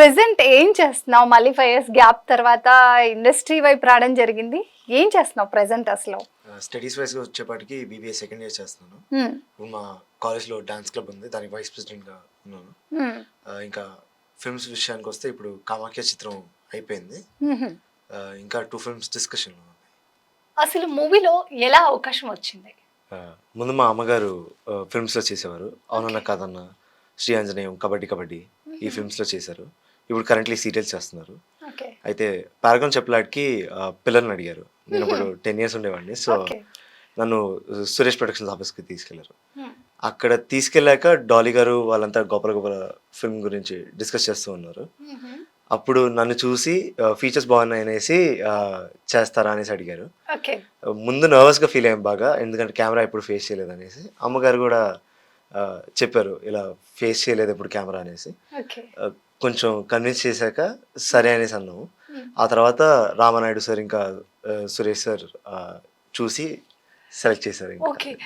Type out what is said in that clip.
Present ఏం చేస్తున్నావు? మళ్ళీ 5 ఇయర్స్ గ్యాప్ తర్వాత ఇండస్ట్రీ వైపు రావడం జరిగింది. ఏం చేస్తున్నావు ప్రెజెంట్ అసలు? స్టడీస్ వైస్గా వచ్చేపాటికి బీబీఏ సెకండ్ ఇయర్ చేస్తున్నాను. ఇప్పుడు మా కాలేజ్లో డాన్స్ క్లబ్ ఉంది, దానికి వైస్ ప్రెసిడెంట్గా ఉన్నాను. ఇంకా ఫిల్మ్స్ విషయానికి వస్తే ఇప్పుడు కామాఖ్య చిత్రం అయిపోయింది. ఇంకా 2 ఫిల్మ్స్ డిస్కషన్లో ఉన్నాయి. అసలు మూవీలో ఎలా అవకాశం వచ్చింది? ముందు మా అమ్మగారు ఫిల్మ్స్లో చేసేవారు. అవునన్న కాదన్న, శ్రీ ఆంజనేయం, కబడ్డీ కబడ్డీ ఈ ఫిల్మ్స్లో చేశారు. ఇప్పుడు కరెంట్లీ సీరియల్స్ చేస్తున్నారు. అయితే పారగాన్ చెప్పలాడికి పిల్లల్ని అడిగారు. నేను ఇప్పుడు 10 ఇయర్స్ ఉండేవాడిని. సో నన్ను సురేష్ ప్రొడక్షన్స్ ఆఫీస్కి తీసుకెళ్లారు. అక్కడ తీసుకెళ్ళాక డాలీ గారు వాళ్ళంతా గొప్పల గొప్పల ఫిల్మ్ గురించి డిస్కస్ చేస్తూ ఉన్నారు. అప్పుడు నన్ను చూసి ఫీచర్స్ బాగున్నాయి అనేసి చేస్తారా అనేసి అడిగారు. ముందు నర్వస్గా ఫీల్ అయ్యాం బాగా, ఎందుకంటే కెమెరా ఎప్పుడు ఫేస్ చేయలేదు అనేసి. అమ్మగారు కూడా చెప్పారు ఇలా ఫేస్ చేయలేదు ఎప్పుడు కెమెరా అనేసి. కొంచెం కన్విన్స్ చేశాక సరే అనేసి అన్నాము. ఆ తర్వాత రామానాయుడు సార్ ఇంకా సురేష్ సార్ చూసి సెలెక్ట్ చేశారు.